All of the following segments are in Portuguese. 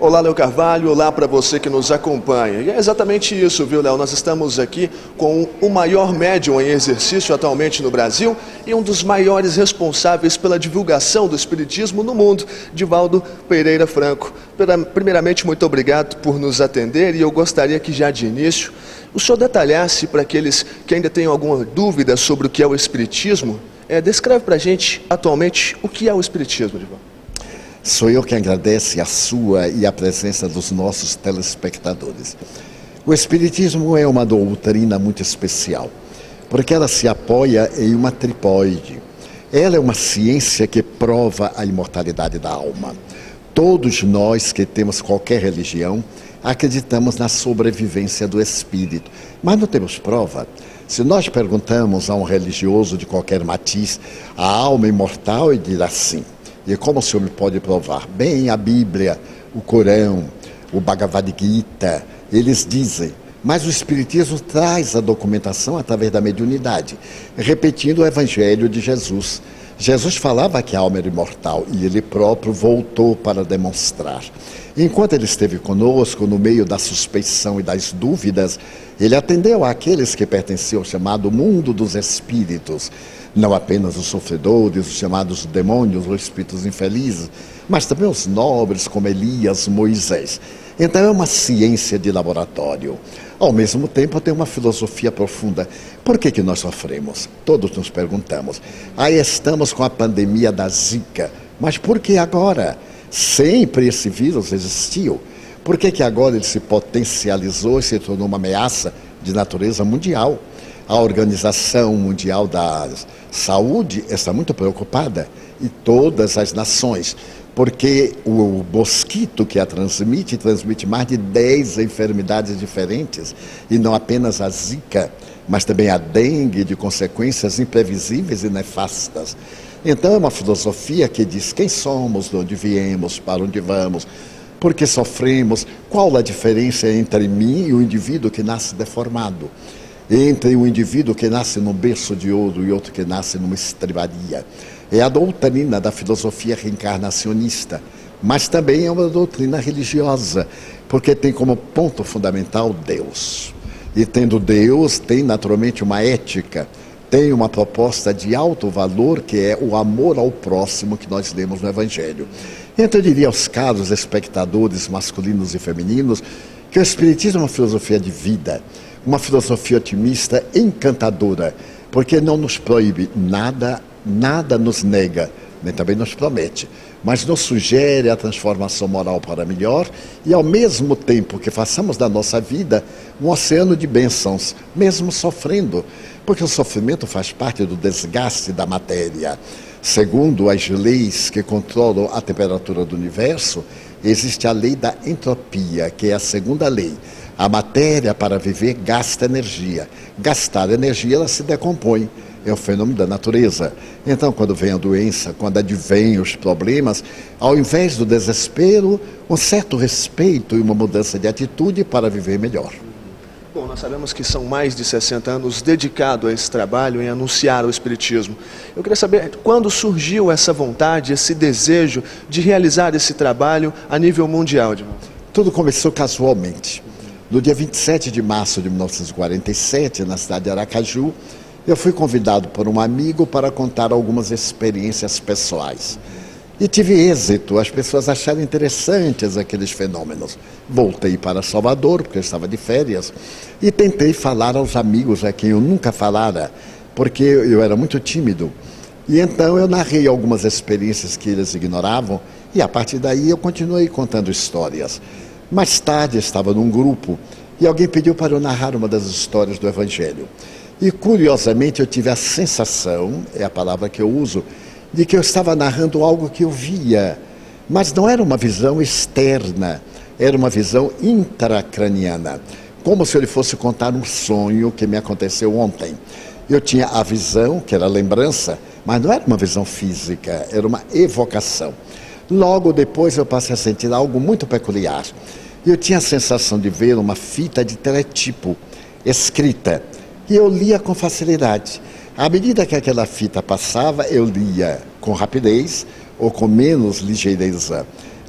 Olá, Léo Carvalho, olá para você que nos acompanha. E é exatamente isso, viu, Léo? Nós estamos aqui com o maior médium em exercício atualmente no Brasil e um dos maiores responsáveis pela divulgação do espiritismo no mundo, Divaldo Pereira Franco. Primeiramente, muito obrigado por nos atender e eu gostaria que já de início o senhor detalhasse para aqueles que ainda têm alguma dúvida sobre o que é o espiritismo, descreve para a gente atualmente o que é o espiritismo, Divaldo. Sou eu que agradeço a sua e a presença dos nossos telespectadores. O Espiritismo é uma doutrina muito especial, porque ela se apoia em uma tripóide. Ela é uma ciência que prova a imortalidade da alma. Todos nós que temos qualquer religião acreditamos na sobrevivência do espírito, mas não temos prova. Se nós perguntamos a um religioso de qualquer matiz, a alma imortal, ele dirá sim. E como o senhor me pode provar? Bem, a Bíblia, o Corão, o Bhagavad Gita, eles dizem. Mas o Espiritismo traz a documentação através da mediunidade, repetindo o Evangelho de Jesus. Jesus falava que a alma era imortal e ele próprio voltou para demonstrar. Enquanto ele esteve conosco, no meio da suspeição e das dúvidas, ele atendeu àqueles que pertenciam ao chamado mundo dos espíritos, não apenas os sofredores, os chamados demônios ou espíritos infelizes, mas também os nobres como Elias, Moisés. Então é uma ciência de laboratório. Ao mesmo tempo tem uma filosofia profunda. Por que nós sofremos? Todos nos perguntamos. Aí estamos com a pandemia da Zika, mas por que agora? Sempre esse vírus existiu. Por que agora ele se potencializou e se tornou uma ameaça de natureza mundial? A Organização Mundial da Saúde está muito preocupada, e todas as nações, porque o mosquito que a transmite mais de 10 enfermidades diferentes, e não apenas a Zika, mas também a dengue, de consequências imprevisíveis e nefastas. Então é uma filosofia que diz quem somos, de onde viemos, para onde vamos, por que sofremos, qual a diferença entre mim e o indivíduo que nasce deformado, entre um indivíduo que nasce num berço de ouro e outro que nasce numa estribaria. É a doutrina da filosofia reencarnacionista, mas também é uma doutrina religiosa, porque tem como ponto fundamental Deus. E tendo Deus, tem naturalmente uma ética, tem uma proposta de alto valor, que é o amor ao próximo que nós lemos no Evangelho. Então eu diria aos caros espectadores masculinos e femininos que o Espiritismo é uma filosofia de vida, uma filosofia otimista, encantadora, porque não nos proíbe nada, nada nos nega, nem também nos promete, mas nos sugere a transformação moral para melhor e ao mesmo tempo que façamos da nossa vida um oceano de bênçãos, mesmo sofrendo, porque o sofrimento faz parte do desgaste da matéria. Segundo as leis que controlam a temperatura do universo, existe a lei da entropia, que é a segunda lei. A matéria, para viver, gasta energia. Gastar energia, ela se decompõe. É um fenômeno da natureza. Então, quando vem a doença, quando advêm os problemas, ao invés do desespero, um certo respeito e uma mudança de atitude para viver melhor. Bom, nós sabemos que são mais de 60 anos dedicados a esse trabalho, em anunciar o Espiritismo. Eu queria saber quando surgiu essa vontade, esse desejo de realizar esse trabalho a nível mundial, Divaldo? Tudo começou casualmente. No dia 27 de março de 1947, na cidade de Aracaju, eu fui convidado por um amigo para contar algumas experiências pessoais. E tive êxito, as pessoas acharam interessantes aqueles fenômenos. Voltei para Salvador, porque eu estava de férias, e tentei falar aos amigos a quem eu nunca falara, porque eu era muito tímido. E então eu narrei algumas experiências que eles ignoravam, e a partir daí eu continuei contando histórias. Mais tarde estava num grupo e alguém pediu para eu narrar uma das histórias do Evangelho. E curiosamente eu tive a sensação, é a palavra que eu uso, de que eu estava narrando algo que eu via, mas não era uma visão externa, era uma visão intracraniana, como se ele fosse contar um sonho que me aconteceu ontem. Eu tinha a visão, que era a lembrança, mas não era uma visão física, era uma evocação. Logo depois eu passei a sentir algo muito peculiar. Eu tinha a sensação de ver uma fita de teletipo escrita, e eu lia com facilidade. À medida que aquela fita passava, eu lia com rapidez ou com menos ligeireza.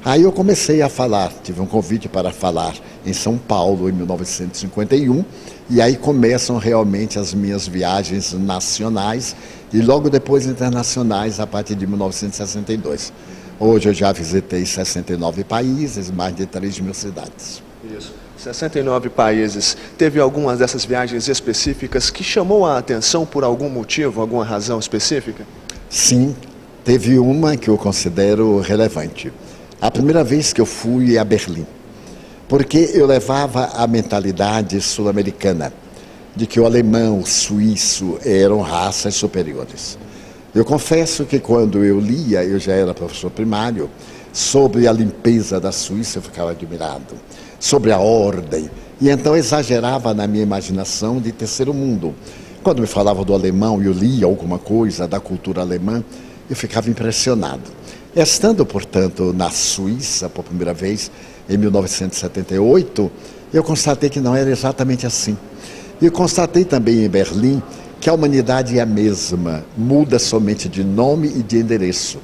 Aí eu comecei a falar, tive um convite para falar em São Paulo em 1951, e aí começam realmente as minhas viagens nacionais e logo depois internacionais a partir de 1962. Hoje eu já visitei 69 países, mais de 3.000 cidades. Isso. 69 países. Teve alguma dessas viagens específicas que chamou a atenção por algum motivo, alguma razão específica? Sim, teve uma que eu considero relevante. A primeira vez que eu fui a Berlim, porque eu levava a mentalidade sul-americana, de que o alemão, o suíço eram raças superiores. Eu confesso que quando eu lia, eu já era professor primário, sobre a limpeza da Suíça eu ficava admirado, sobre a ordem, e então exagerava na minha imaginação de terceiro mundo. Quando me falava do alemão e eu lia alguma coisa da cultura alemã, eu ficava impressionado. Estando, portanto, na Suíça por primeira vez, em 1978, eu constatei que não era exatamente assim. E constatei também em Berlim que a humanidade é a mesma, muda somente de nome e de endereço.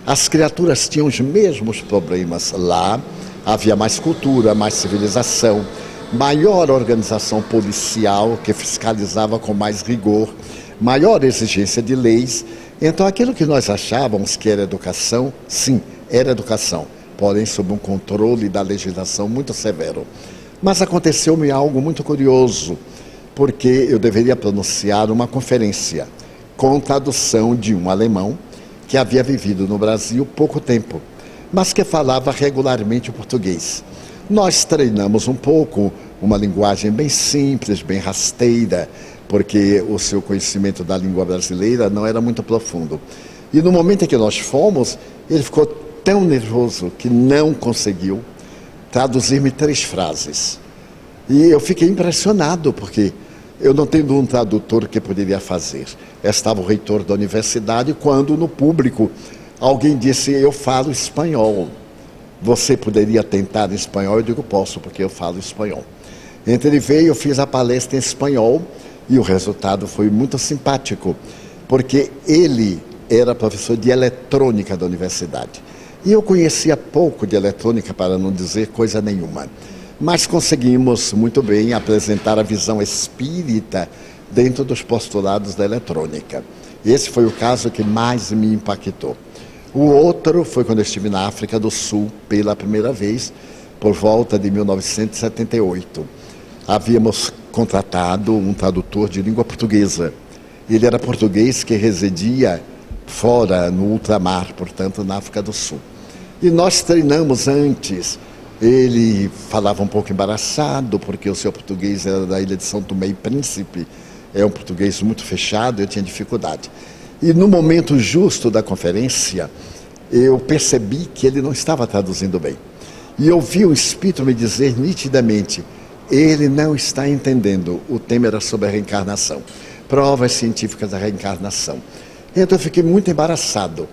As criaturas tinham os mesmos problemas lá, havia mais cultura, mais civilização, maior organização policial que fiscalizava com mais rigor, maior exigência de leis. Então aquilo que nós achávamos que era educação, sim, era educação, porém sob um controle da legislação muito severo. Mas aconteceu-me algo muito curioso, porque eu deveria pronunciar uma conferência com tradução de um alemão que havia vivido no Brasil pouco tempo, mas que falava regularmente o português. Nós treinamos um pouco, uma linguagem bem simples, bem rasteira, porque o seu conhecimento da língua brasileira não era muito profundo. E no momento em que nós fomos, ele ficou tão nervoso que não conseguiu traduzir-me 3 frases. E eu fiquei impressionado, porque eu não tendo um tradutor que poderia fazer. Estava o reitor da universidade quando no público alguém disse: eu falo espanhol. Você poderia tentar em espanhol? Eu digo: posso, porque eu falo espanhol. Então ele veio, eu fiz a palestra em espanhol e o resultado foi muito simpático, porque ele era professor de eletrônica da universidade. E eu conhecia pouco de eletrônica, para não dizer coisa nenhuma. Mas conseguimos muito bem apresentar a visão espírita dentro dos postulados da eletrônica. Esse foi o caso que mais me impactou. O outro foi quando eu estive na África do Sul pela primeira vez, por volta de 1978. Havíamos contratado um tradutor de língua portuguesa. Ele era português que residia fora, no ultramar, portanto, na África do Sul. E nós treinamos antes. Ele falava um pouco embaraçado, porque o seu português era da ilha de São Tomé e Príncipe. É um português muito fechado, eu tinha dificuldade. E no momento justo da conferência, eu percebi que ele não estava traduzindo bem. E ouvi o Espírito me dizer nitidamente: ele não está entendendo. O tema era sobre a reencarnação, provas científicas da reencarnação. Então eu fiquei muito embaraçado,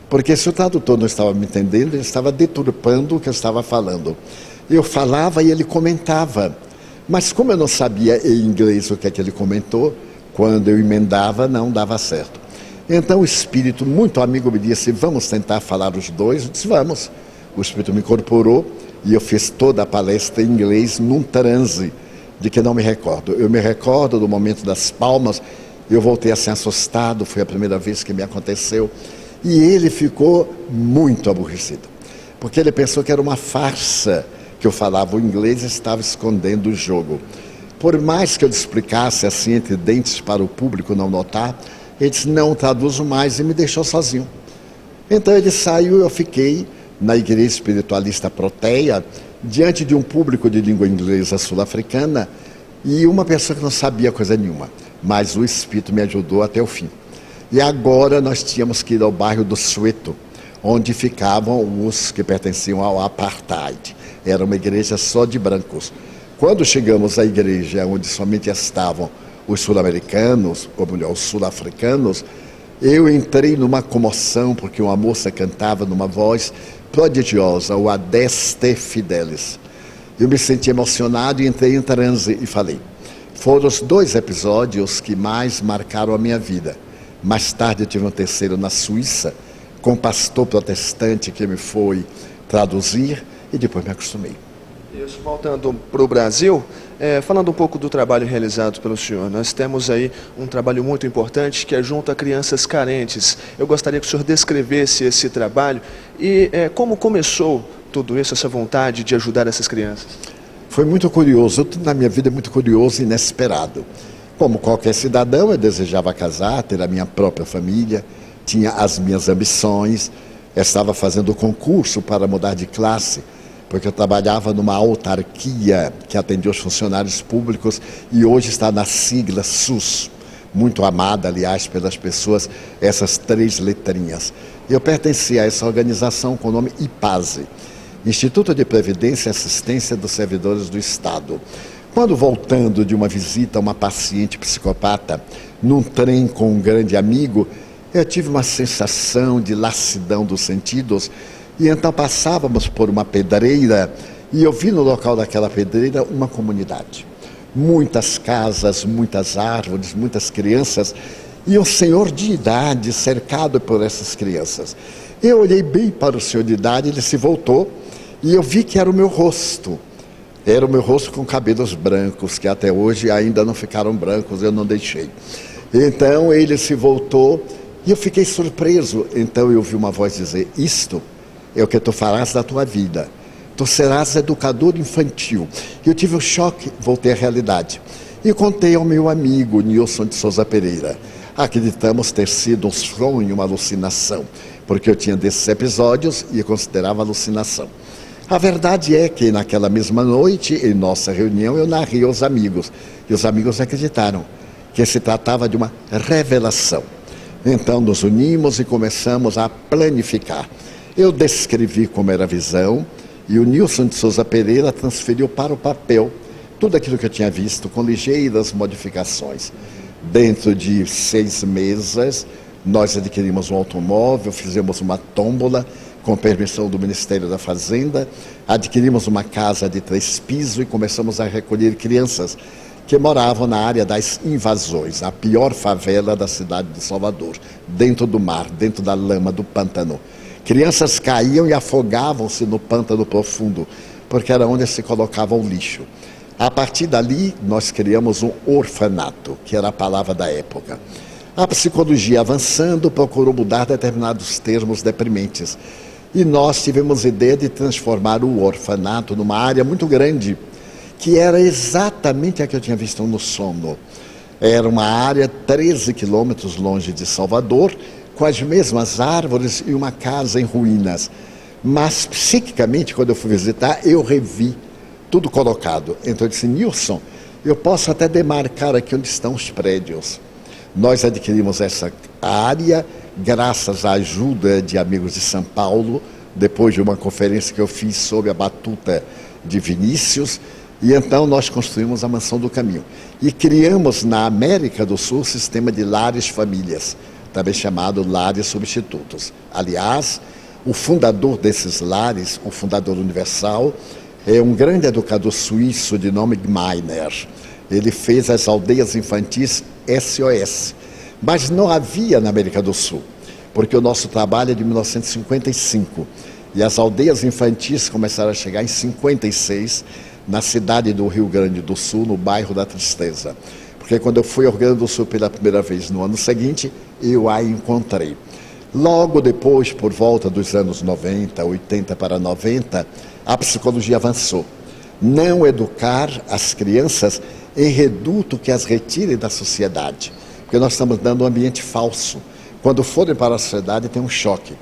porque se o tradutor não estava me entendendo, ele estava deturpando o que eu estava falando. Eu falava e ele comentava, mas como eu não sabia em inglês o que é que ele comentou, quando eu emendava não dava certo. Então o Espírito, muito amigo, me disse: vamos tentar falar os dois? Eu disse: vamos. O Espírito me incorporou e eu fiz toda a palestra em inglês num transe de que não me recordo. Eu me recordo do momento das palmas, eu voltei assim assustado, foi a primeira vez que me aconteceu. E ele ficou muito aborrecido, porque ele pensou que era uma farsa, que eu falava o inglês e estava escondendo o jogo. Por mais que eu explicasse assim entre dentes para o público não notar, ele disse: não traduzo mais, e me deixou sozinho. Então ele saiu e eu fiquei na Igreja Espiritualista Proteia, diante de um público de língua inglesa sul-africana e uma pessoa que não sabia coisa nenhuma, mas o Espírito me ajudou até o fim. E agora nós tínhamos que ir ao bairro do Soweto, onde ficavam os que pertenciam ao apartheid. Era uma igreja só de brancos. Quando chegamos à igreja onde somente estavam os sul-americanos, ou melhor, os sul-africanos, eu entrei numa comoção, porque uma moça cantava numa voz prodigiosa, o Adeste Fidelis. Eu me senti emocionado e entrei em transe e falei. Foram os 2 episódios que mais marcaram a minha vida. Mais tarde eu tive um terceiro na Suíça, com um pastor protestante que me foi traduzir e depois me acostumei. Isso, voltando para o Brasil, falando um pouco do trabalho realizado pelo senhor, nós temos aí um trabalho muito importante que é junto a crianças carentes. Eu gostaria que o senhor descrevesse esse trabalho e como começou tudo isso, essa vontade de ajudar essas crianças. Foi muito curioso, tudo na minha vida é muito curioso e inesperado. Como qualquer cidadão, eu desejava casar, ter a minha própria família, tinha as minhas ambições, estava fazendo concurso para mudar de classe, porque eu trabalhava numa autarquia que atendia os funcionários públicos e hoje está na sigla SUS, muito amada, aliás, pelas pessoas, essas 3 letrinhas. Eu pertencia a essa organização com o nome IPASE, Instituto de Previdência e Assistência dos Servidores do Estado. Quando voltando de uma visita a uma paciente psicopata, num trem com um grande amigo, eu tive uma sensação de lassidão dos sentidos e então passávamos por uma pedreira e eu vi no local daquela pedreira uma comunidade. Muitas casas, muitas árvores, muitas crianças e um senhor de idade cercado por essas crianças. Eu olhei bem para o senhor de idade, ele se voltou e eu vi que era o meu rosto. Era o meu rosto com cabelos brancos, que até hoje ainda não ficaram brancos, eu não deixei. Então ele se voltou e eu fiquei surpreso. Então eu ouvi uma voz dizer, isto é o que tu farás da tua vida. Tu serás educador infantil. Eu tive um choque, voltei à realidade. E contei ao meu amigo Nilson de Souza Pereira. Acreditamos ter sido um sonho, uma alucinação, porque eu tinha desses episódios e eu considerava alucinação. A verdade é que naquela mesma noite, em nossa reunião, eu narrei aos amigos. E os amigos acreditaram que se tratava de uma revelação. Então nos unimos e começamos a planificar. Eu descrevi como era a visão e o Nilson de Souza Pereira transferiu para o papel tudo aquilo que eu tinha visto com ligeiras modificações. Dentro de 6 meses, nós adquirimos um automóvel, fizemos uma tômbola com permissão do Ministério da Fazenda, adquirimos uma casa de 3 pisos e começamos a recolher crianças que moravam na área das invasões, a pior favela da cidade de Salvador, dentro do mar, dentro da lama do pântano. Crianças caíam e afogavam-se no pântano profundo, porque era onde se colocava o lixo. A partir dali, nós criamos um orfanato, que era a palavra da época. A psicologia avançando procurou mudar determinados termos deprimentes. E nós tivemos a ideia de transformar o orfanato numa área muito grande, que era exatamente a que eu tinha visto no sono. Era uma área 13 quilômetros longe de Salvador, com as mesmas árvores e uma casa em ruínas. Mas, psiquicamente, quando eu fui visitar, eu revi tudo colocado. Então eu disse, Nilson, eu posso até demarcar aqui onde estão os prédios. Nós adquirimos essa área graças à ajuda de amigos de São Paulo, depois de uma conferência que eu fiz sob a batuta de Vinícius, e então nós construímos a Mansão do Caminho. E criamos na América do Sul o sistema de lares famílias, também chamado lares substitutos. Aliás, o fundador desses lares, o fundador universal, é um grande educador suíço de nome Gmeiner. Ele fez as aldeias infantis SOS, mas não havia na América do Sul, porque o nosso trabalho é de 1955 e as aldeias infantis começaram a chegar em 56 na cidade do Rio Grande do Sul, no bairro da Tristeza, porque quando eu fui ao Rio Grande do Sul pela primeira vez no ano seguinte, eu a encontrei. Logo depois, por volta dos anos 90, 80 para 90, a psicologia avançou. Não educar as crianças em reduto que as retire da sociedade, porque nós estamos dando um ambiente falso. Quando forem para a sociedade tem um choque.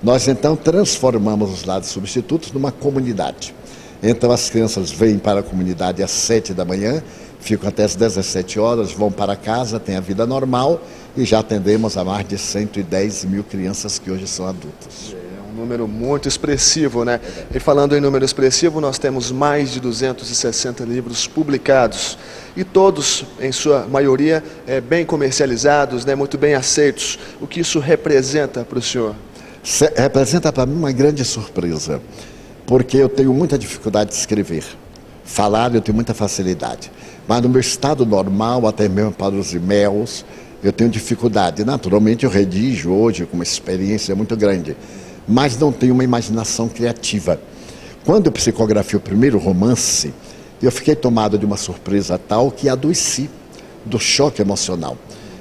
Nós então transformamos os lares substitutos numa comunidade. Então as crianças vêm para a comunidade às 7 da manhã, ficam até às 17 horas, vão para casa, têm a vida normal e já atendemos a mais de 110 mil crianças que hoje são adultas. É um número muito expressivo, né? E falando em número expressivo, nós temos mais de 260 livros publicados e todos, em sua maioria, bem comercializados, né? Muito bem aceitos. O que isso representa para o senhor? Representa para mim uma grande surpresa, porque eu tenho muita dificuldade de escrever. Falar eu tenho muita facilidade, mas no meu estado normal, até mesmo para os e-mails, eu tenho dificuldade. Naturalmente eu redijo hoje com uma experiência muito grande, mas não tenho uma imaginação criativa. Quando eu psicografei o primeiro romance, eu fiquei tomado de uma surpresa tal que adoeci do choque emocional.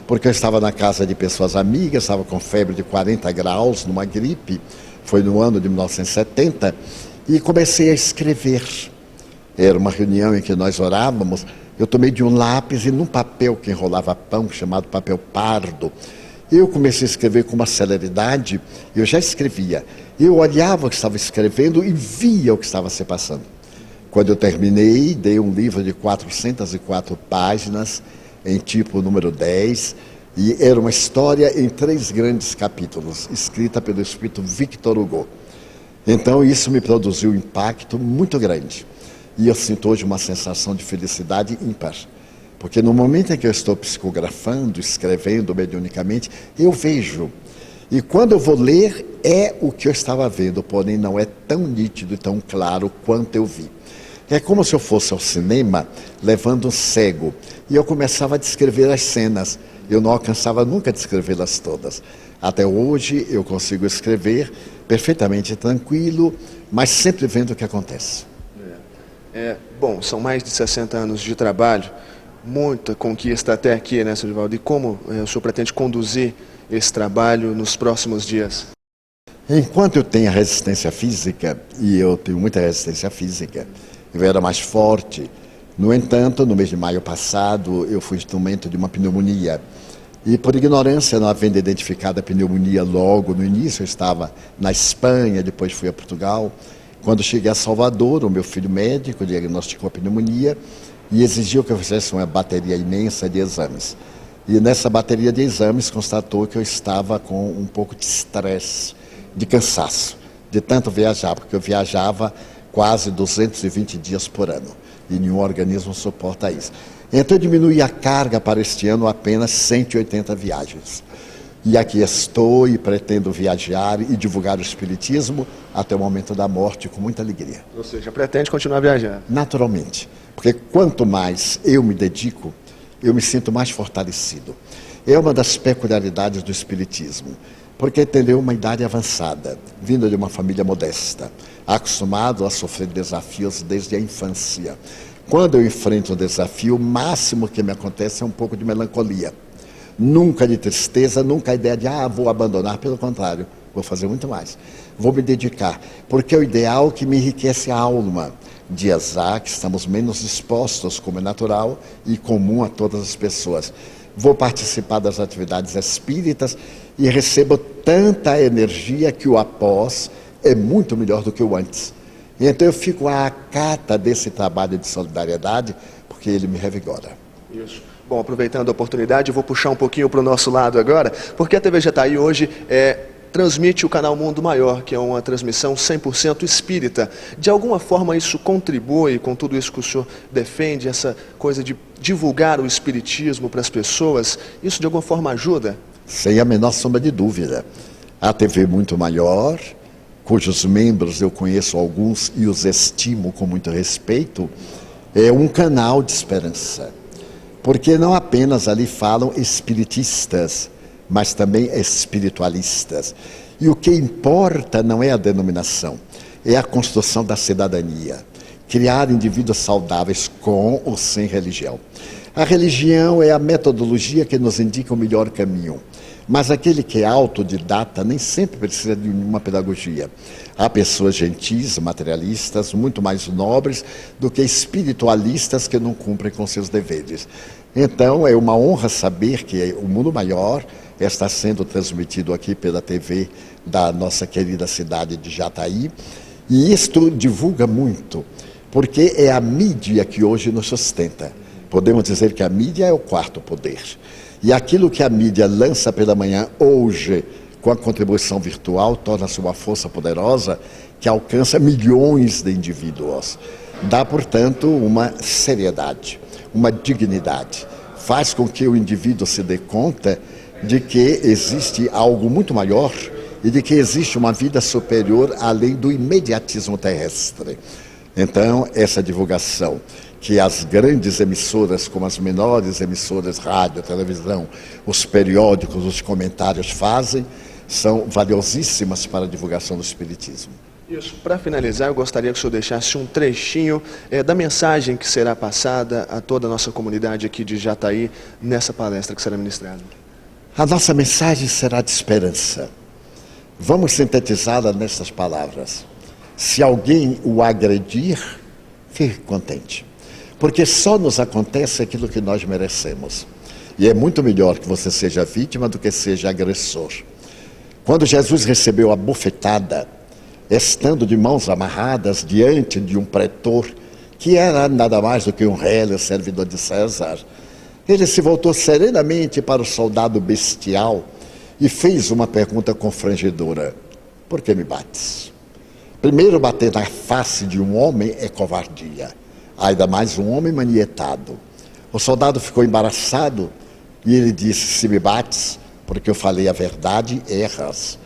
Porque eu estava na casa de pessoas amigas, estava com febre de 40 graus, numa gripe, foi no ano de 1970, e comecei a escrever. Era uma reunião em que nós orávamos, eu tomei de um lápis e num papel que enrolava pão, chamado papel pardo, eu comecei a escrever com uma celeridade, eu já escrevia. Eu olhava o que estava escrevendo e via o que estava se passando. Quando eu terminei, dei um livro de 404 páginas, em tipo número 10, e era uma história em 3 grandes capítulos, escrita pelo espírito Victor Hugo. Então isso me produziu um impacto muito grande. E eu sinto hoje uma sensação de felicidade ímpar. Porque no momento em que eu estou psicografando, escrevendo mediunicamente, eu vejo. E quando eu vou ler, é o que eu estava vendo, porém não é tão nítido e tão claro quanto eu vi. É como se eu fosse ao cinema levando um cego e eu começava a descrever as cenas. Eu não alcançava nunca descrevê-las todas. Até hoje eu consigo escrever perfeitamente tranquilo, mas sempre vendo o que acontece. Bom, são mais de 60 anos de trabalho, muita conquista até aqui, né, Sr. Divaldo? E como o senhor pretende conduzir esse trabalho nos próximos dias? Enquanto eu tenho a resistência física, e eu tenho muita resistência física, eu era mais forte. No entanto, no mês de maio passado, eu fui instrumento de uma pneumonia. E por ignorância, não havendo identificado a pneumonia logo no início, eu estava na Espanha, depois fui a Portugal. Quando cheguei a Salvador, o meu filho médico diagnosticou a pneumonia e exigiu que eu fizesse uma bateria imensa de exames. E nessa bateria de exames constatou que eu estava com um pouco de estresse, de cansaço, de tanto viajar, porque eu viajava quase 220 dias por ano, e nenhum organismo suporta isso. Então eu diminuí a carga para este ano a apenas 180 viagens. E aqui estou e pretendo viajar e divulgar o Espiritismo até o momento da morte com muita alegria. Ou seja, pretende continuar viajando? Naturalmente, porque quanto mais eu me dedico, eu me sinto mais fortalecido. É uma das peculiaridades do Espiritismo, porque entendeu uma idade avançada, vindo de uma família modesta, acostumado a sofrer desafios desde a infância. Quando eu enfrento um desafio, o máximo que me acontece é um pouco de melancolia. Nunca de tristeza, nunca a ideia de, vou abandonar, pelo contrário, vou fazer muito mais. Vou me dedicar, porque é o ideal que me enriquece a alma. Dias há que estamos menos dispostos, como é natural e comum a todas as pessoas. Vou participar das atividades espíritas e recebo tanta energia que o após é muito melhor do que o antes. E então eu fico à cata desse trabalho de solidariedade, porque ele me revigora. Isso. Bom, aproveitando a oportunidade, eu vou puxar um pouquinho para o nosso lado agora, porque a TV Jataí hoje transmite o canal Mundo Maior, que é uma transmissão 100% espírita. De alguma forma isso contribui com tudo isso que o senhor defende, essa coisa de divulgar o espiritismo para as pessoas? Isso de alguma forma ajuda? Sem a menor sombra de dúvida. A TV Muito Maior, cujos membros eu conheço alguns e os estimo com muito respeito, é um canal de esperança. Porque não apenas ali falam espiritistas, mas também espiritualistas. E o que importa não é a denominação, é a construção da cidadania. Criar indivíduos saudáveis com ou sem religião. A religião é a metodologia que nos indica o melhor caminho. Mas aquele que é autodidata nem sempre precisa de uma pedagogia. Há pessoas gentis, materialistas, muito mais nobres do que espiritualistas que não cumprem com seus deveres. Então é uma honra saber que o Mundo Maior está sendo transmitido aqui pela TV da nossa querida cidade de Jataí. E isto divulga muito, porque é a mídia que hoje nos sustenta. Podemos dizer que a mídia é o quarto poder. E aquilo que a mídia lança pela manhã hoje, com a contribuição virtual, torna-se uma força poderosa que alcança milhões de indivíduos. Dá, portanto, uma seriedade, uma dignidade. Faz com que o indivíduo se dê conta de que existe algo muito maior e de que existe uma vida superior além do imediatismo terrestre. Então, essa divulgação que as grandes emissoras, como as menores emissoras, rádio, televisão, os periódicos, os comentários fazem, são valiosíssimas para a divulgação do Espiritismo. Isso. Para finalizar, eu gostaria que o senhor deixasse um trechinho da mensagem que será passada a toda a nossa comunidade aqui de Jataí nessa palestra que será ministrada. A nossa mensagem será de esperança. Vamos sintetizá-la nessas palavras. Se alguém o agredir, fique contente. Porque só nos acontece aquilo que nós merecemos. E é muito melhor que você seja vítima do que seja agressor. Quando Jesus recebeu a bofetada, estando de mãos amarradas diante de um pretor, que era nada mais do que um réu, servidor de César, ele se voltou serenamente para o soldado bestial e fez uma pergunta confrangedora: por que me bates? Primeiro, bater na face de um homem é covardia, ainda mais um homem manietado. O soldado ficou embaraçado e ele disse: se me bates, porque eu falei a verdade, erras.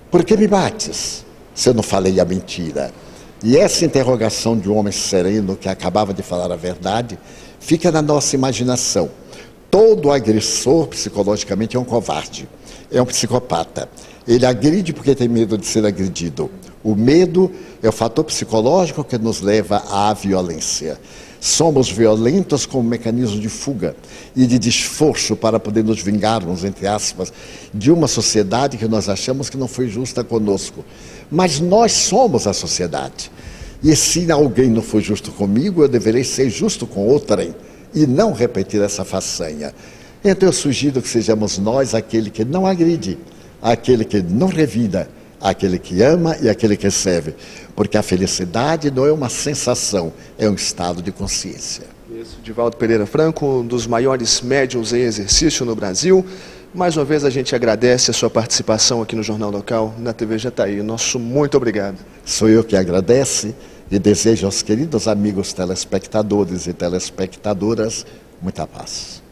Por que me bates, se eu não falei a mentira? E essa interrogação de um homem sereno que acabava de falar a verdade fica na nossa imaginação. Todo agressor psicologicamente é um covarde, é um psicopata. Ele agride porque tem medo de ser agredido. O medo é o fator psicológico que nos leva à violência. Somos violentos como mecanismo de fuga e de esforço para poder nos vingarmos, entre aspas, de uma sociedade que nós achamos que não foi justa conosco. Mas nós somos a sociedade. E se alguém não foi justo comigo, eu deverei ser justo com outrem e não repetir essa façanha. Então eu sugiro que sejamos nós aquele que não agride, aquele que não revida, aquele que ama e aquele que serve. Porque a felicidade não é uma sensação, é um estado de consciência. Isso, Divaldo Pereira Franco, um dos maiores médiuns em exercício no Brasil. Mais uma vez a gente agradece a sua participação aqui no Jornal Local, na TV Jataí. Nosso muito obrigado. Sou eu que agradeço e desejo aos queridos amigos telespectadores e telespectadoras muita paz.